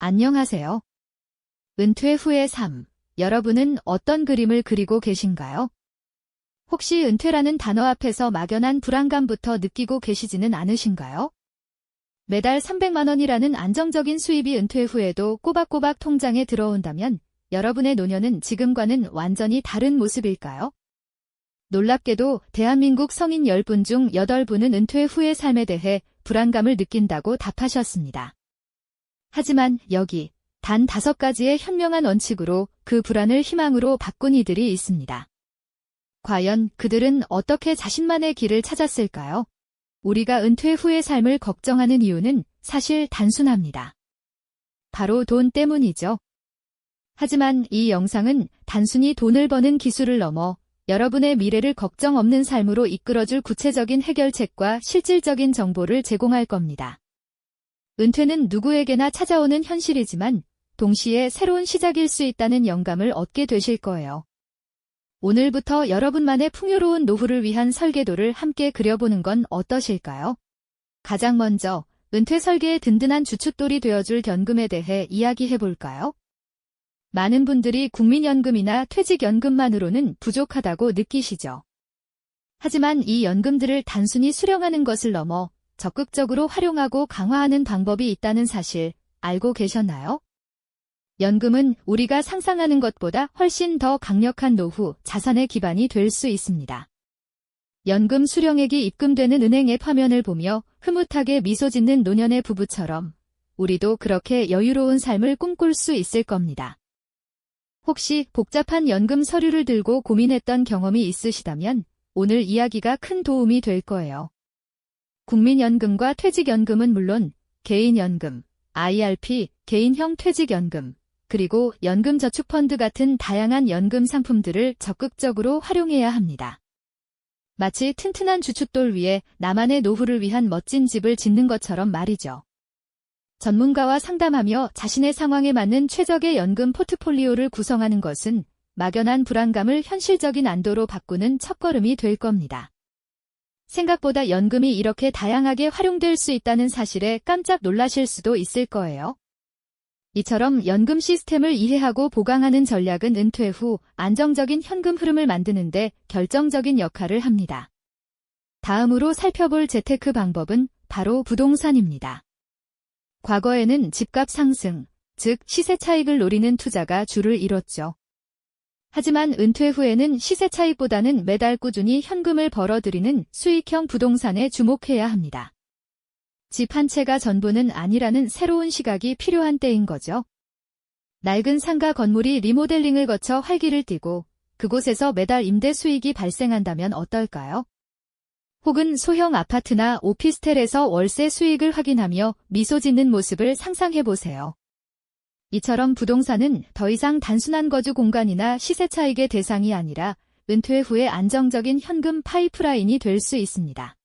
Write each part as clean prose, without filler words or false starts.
안녕하세요. 은퇴 후의 삶, 여러분은 어떤 그림을 그리고 계신가요? 혹시 은퇴라는 단어 앞에서 막연한 불안감부터 느끼고 계시지는 않으신가요? 매달 300만 원이라는 안정적인 수입이 은퇴 후에도 꼬박꼬박 통장에 들어온다면 여러분의 노년은 지금과는 완전히 다른 모습일까요? 놀랍게도 대한민국 성인 10분 중 8분은 은퇴 후의 삶에 대해 불안감을 느낀다고 답하셨습니다. 하지만 여기 단 5가지의 현명한 원칙으로 그 불안을 희망으로 바꾼 이들이 있습니다. 과연 그들은 어떻게 자신만의 길을 찾았을까요? 우리가 은퇴 후의 삶을 걱정하는 이유는 사실 단순합니다. 바로 돈 때문이죠. 하지만 이 영상은 단순히 돈을 버는 기술을 넘어 여러분의 미래를 걱정 없는 삶으로 이끌어줄 구체적인 해결책과 실질적인 정보를 제공할 겁니다. 은퇴는 누구에게나 찾아오는 현실이지만 동시에 새로운 시작일 수 있다는 영감을 얻게 되실 거예요. 오늘부터 여러분만의 풍요로운 노후를 위한 설계도를 함께 그려보는 건 어떠실까요? 가장 먼저 은퇴 설계의 든든한 주춧돌이 되어줄 연금에 대해 이야기해볼까요? 많은 분들이 국민연금이나 퇴직연금만으로는 부족하다고 느끼시죠. 하지만 이 연금들을 단순히 수령하는 것을 넘어 적극적으로 활용하고 강화하는 방법이 있다는 사실 알고 계셨나요? 연금은 우리가 상상하는 것보다 훨씬 더 강력한 노후, 자산의 기반이 될 수 있습니다. 연금 수령액이 입금되는 은행 앱 화면을 보며 흐뭇하게 미소 짓는 노년의 부부처럼 우리도 그렇게 여유로운 삶을 꿈꿀 수 있을 겁니다. 혹시 복잡한 연금 서류를 들고 고민했던 경험이 있으시다면 오늘 이야기가 큰 도움이 될 거예요. 국민연금과 퇴직연금은 물론 개인연금, IRP, 개인형 퇴직연금, 그리고 연금저축펀드 같은 다양한 연금 상품들을 적극적으로 활용해야 합니다. 마치 튼튼한 주춧돌 위에 나만의 노후를 위한 멋진 집을 짓는 것처럼 말이죠. 전문가와 상담하며 자신의 상황에 맞는 최적의 연금 포트폴리오를 구성하는 것은 막연한 불안감을 현실적인 안도로 바꾸는 첫걸음이 될 겁니다. 생각보다 연금이 이렇게 다양하게 활용될 수 있다는 사실에 깜짝 놀라실 수도 있을 거예요. 이처럼 연금 시스템을 이해하고 보강하는 전략은 은퇴 후 안정적인 현금 흐름을 만드는 데 결정적인 역할을 합니다. 다음으로 살펴볼 재테크 방법은 바로 부동산입니다. 과거에는 집값 상승, 즉 시세 차익을 노리는 투자가 주를 이뤘죠. 하지만 은퇴 후에는 시세 차익보다는 매달 꾸준히 현금을 벌어들이는 수익형 부동산에 주목해야 합니다. 집 한 채가 전부는 아니라는 새로운 시각이 필요한 때인 거죠. 낡은 상가 건물이 리모델링을 거쳐 활기를 띠고 그곳에서 매달 임대 수익이 발생한다면 어떨까요? 혹은 소형 아파트나 오피스텔에서 월세 수익을 확인하며 미소 짓는 모습을 상상해보세요. 이처럼 부동산은 더 이상 단순한 거주 공간이나 시세 차익의 대상이 아니라 은퇴 후의 안정적인 현금 파이프라인이 될 수 있습니다.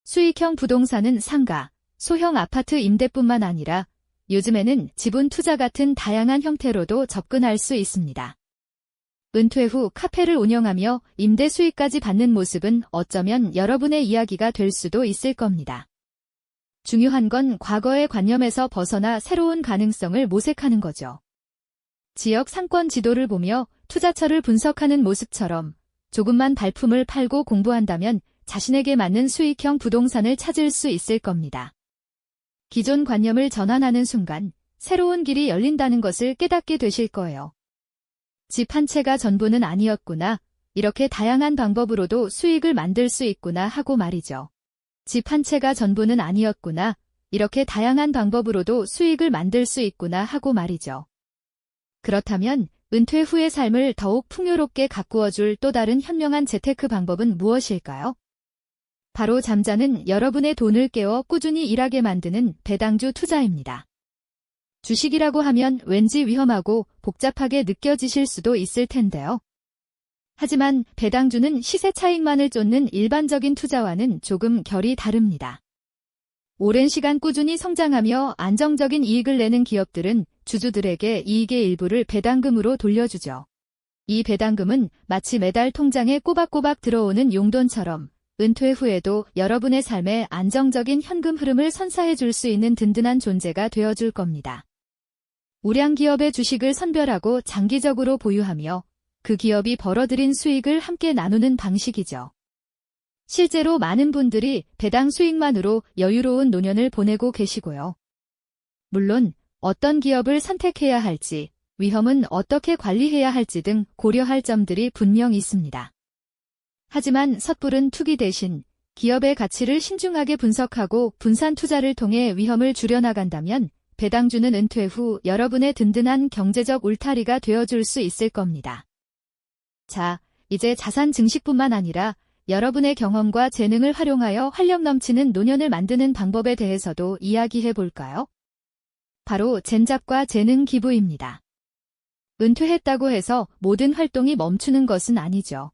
수익형 부동산은 상가, 소형 아파트 임대뿐만 아니라 요즘에는 지분 투자 같은 다양한 형태로도 접근할 수 있습니다. 은퇴 후 카페를 운영하며 임대 수익까지 받는 모습은 어쩌면 여러분의 이야기가 될 수도 있을 겁니다. 중요한 건 과거의 관념에서 벗어나 새로운 가능성을 모색하는 거죠. 지역 상권 지도를 보며 투자처를 분석하는 모습처럼 조금만 발품을 팔고 공부한다면 자신에게 맞는 수익형 부동산을 찾을 수 있을 겁니다. 기존 관념을 전환하는 순간 새로운 길이 열린다는 것을 깨닫게 되실 거예요. 집 한 채가 전부는 아니었구나, 이렇게 다양한 방법으로도 수익을 만들 수 있구나 하고 말이죠. 집 한 채가 전부는 아니었구나, 이렇게 다양한 방법으로도 수익을 만들 수 있구나 하고 말이죠. 그렇다면 은퇴 후의 삶을 더욱 풍요롭게 가꾸어줄 또 다른 현명한 재테크 방법은 무엇일까요? 바로 잠자는 여러분의 돈을 깨워 꾸준히 일하게 만드는 배당주 투자입니다. 주식이라고 하면 왠지 위험하고 복잡하게 느껴지실 수도 있을 텐데요. 하지만 배당주는 시세 차익만을 쫓는 일반적인 투자와는 조금 결이 다릅니다. 오랜 시간 꾸준히 성장하며 안정적인 이익을 내는 기업들은 주주들에게 이익의 일부를 배당금으로 돌려주죠. 이 배당금은 마치 매달 통장에 꼬박꼬박 들어오는 용돈처럼 은퇴 후에도 여러분의 삶에 안정적인 현금 흐름을 선사해 줄 수 있는 든든한 존재가 되어줄 겁니다. 우량 기업의 주식을 선별하고 장기적으로 보유하며 그 기업이 벌어들인 수익을 함께 나누는 방식이죠. 실제로 많은 분들이 배당 수익만으로 여유로운 노년을 보내고 계시고요. 물론 어떤 기업을 선택해야 할지, 위험은 어떻게 관리해야 할지 등 고려할 점들이 분명 있습니다. 하지만 섣부른 투기 대신 기업의 가치를 신중하게 분석하고 분산 투자를 통해 위험을 줄여나간다면 배당주는 은퇴 후 여러분의 든든한 경제적 울타리가 되어줄 수 있을 겁니다. 자, 이제 자산 증식뿐만 아니라 여러분의 경험과 재능을 활용하여 활력 넘치는 노년을 만드는 방법에 대해서도 이야기해 볼까요? 바로 젠잡과 재능 기부입니다. 은퇴했다고 해서 모든 활동이 멈추는 것은 아니죠.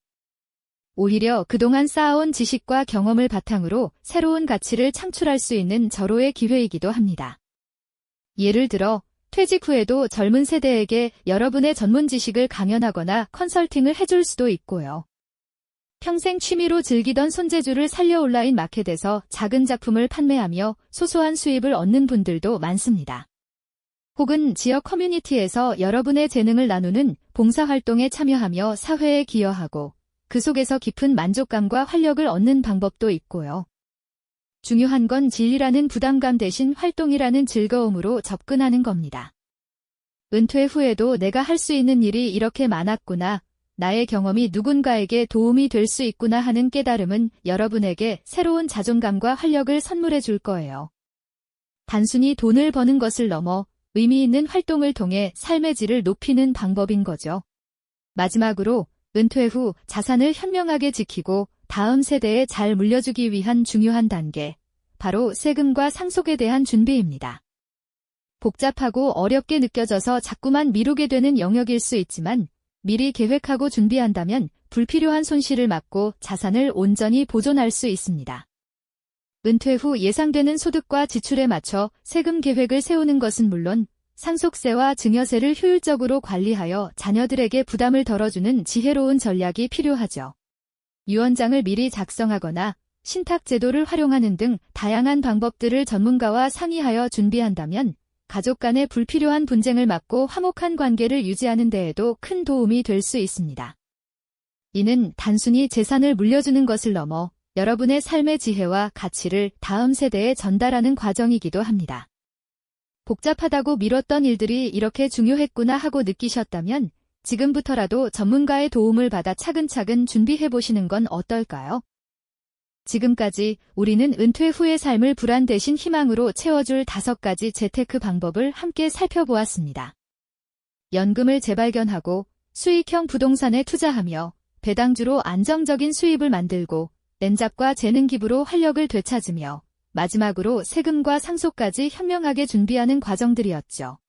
오히려 그동안 쌓아온 지식과 경험을 바탕으로 새로운 가치를 창출할 수 있는 절호의 기회이기도 합니다. 예를 들어 퇴직 후에도 젊은 세대에게 여러분의 전문 지식을 강연하거나 컨설팅을 해줄 수도 있고요. 평생 취미로 즐기던 손재주를 살려 온라인 마켓에서 작은 작품을 판매하며 소소한 수입을 얻는 분들도 많습니다. 혹은 지역 커뮤니티에서 여러분의 재능을 나누는 봉사활동에 참여하며 사회에 기여하고 그 속에서 깊은 만족감과 활력을 얻는 방법도 있고요. 중요한 건 진리라는 부담감 대신 활동이라는 즐거움으로 접근하는 겁니다. 은퇴 후에도 내가 할 수 있는 일이 이렇게 많았구나, 나의 경험이 누군가에게 도움이 될 수 있구나 하는 깨달음은 여러분에게 새로운 자존감과 활력을 선물해 줄 거예요. 단순히 돈을 버는 것을 넘어 의미 있는 활동을 통해 삶의 질을 높이는 방법인 거죠. 마지막으로 은퇴 후 자산을 현명하게 지키고 다음 세대에 잘 물려주기 위한 중요한 단계, 바로 세금과 상속에 대한 준비입니다. 복잡하고 어렵게 느껴져서 자꾸만 미루게 되는 영역일 수 있지만 미리 계획하고 준비한다면 불필요한 손실을 막고 자산을 온전히 보존할 수 있습니다. 은퇴 후 예상되는 소득과 지출에 맞춰 세금 계획을 세우는 것은 물론 상속세와 증여세를 효율적으로 관리하여 자녀들에게 부담을 덜어주는 지혜로운 전략이 필요하죠. 유언장을 미리 작성하거나 신탁 제도를 활용하는 등 다양한 방법들을 전문가와 상의하여 준비한다면 가족 간의 불필요한 분쟁을 막고 화목한 관계를 유지하는 데에도 큰 도움이 될 수 있습니다. 이는 단순히 재산을 물려주는 것을 넘어 여러분의 삶의 지혜와 가치를 다음 세대에 전달하는 과정이기도 합니다. 복잡하다고 미뤘던 일들이 이렇게 중요했구나 하고 느끼셨다면 지금부터라도 전문가의 도움을 받아 차근차근 준비해보시는 건 어떨까요? 지금까지 우리는 은퇴 후의 삶을 불안 대신 희망으로 채워줄 5가지 재테크 방법을 함께 살펴보았습니다. 연금을 재발견하고 수익형 부동산에 투자하며 배당주로 안정적인 수입을 만들고 렌잡과 재능 기부로 활력을 되찾으며 마지막으로 세금과 상속까지 현명하게 준비하는 과정들이었죠.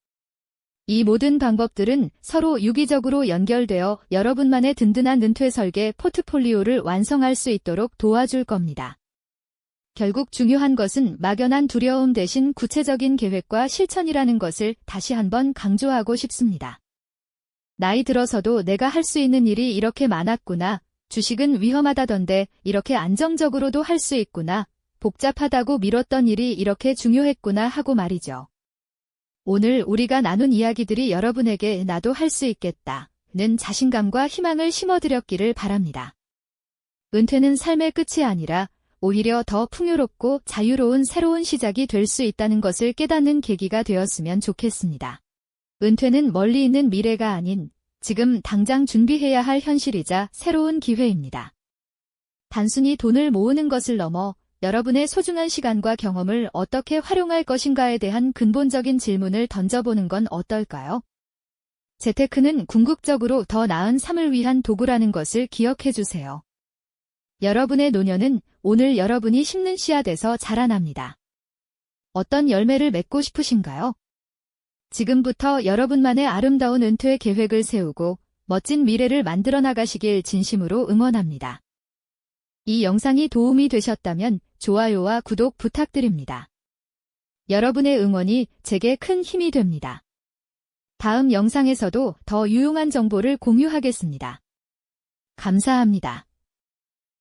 이 모든 방법들은 서로 유기적으로 연결되어 여러분만의 든든한 은퇴 설계 포트폴리오를 완성할 수 있도록 도와줄 겁니다. 결국 중요한 것은 막연한 두려움 대신 구체적인 계획과 실천이라는 것을 다시 한번 강조하고 싶습니다. 나이 들어서도 내가 할 수 있는 일이 이렇게 많았구나, 주식은 위험하다던데 이렇게 안정적으로도 할 수 있구나, 복잡하다고 미뤘던 일이 이렇게 중요했구나 하고 말이죠. 오늘 우리가 나눈 이야기들이 여러분에게 나도 할 수 있겠다는 자신감과 희망을 심어드렸기를 바랍니다. 은퇴는 삶의 끝이 아니라 오히려 더 풍요롭고 자유로운 새로운 시작이 될 수 있다는 것을 깨닫는 계기가 되었으면 좋겠습니다. 은퇴는 멀리 있는 미래가 아닌 지금 당장 준비해야 할 현실이자 새로운 기회입니다. 단순히 돈을 모으는 것을 넘어 여러분의 소중한 시간과 경험을 어떻게 활용할 것인가에 대한 근본적인 질문을 던져보는 건 어떨까요? 재테크는 궁극적으로 더 나은 삶을 위한 도구라는 것을 기억해 주세요. 여러분의 노년은 오늘 여러분이 심는 씨앗에서 자라납니다. 어떤 열매를 맺고 싶으신가요? 지금부터 여러분만의 아름다운 은퇴 계획을 세우고 멋진 미래를 만들어 나가시길 진심으로 응원합니다. 이 영상이 도움이 되셨다면 좋아요와 구독 부탁드립니다. 여러분의 응원이 제게 큰 힘이 됩니다. 다음 영상에서도 더 유용한 정보를 공유하겠습니다. 감사합니다.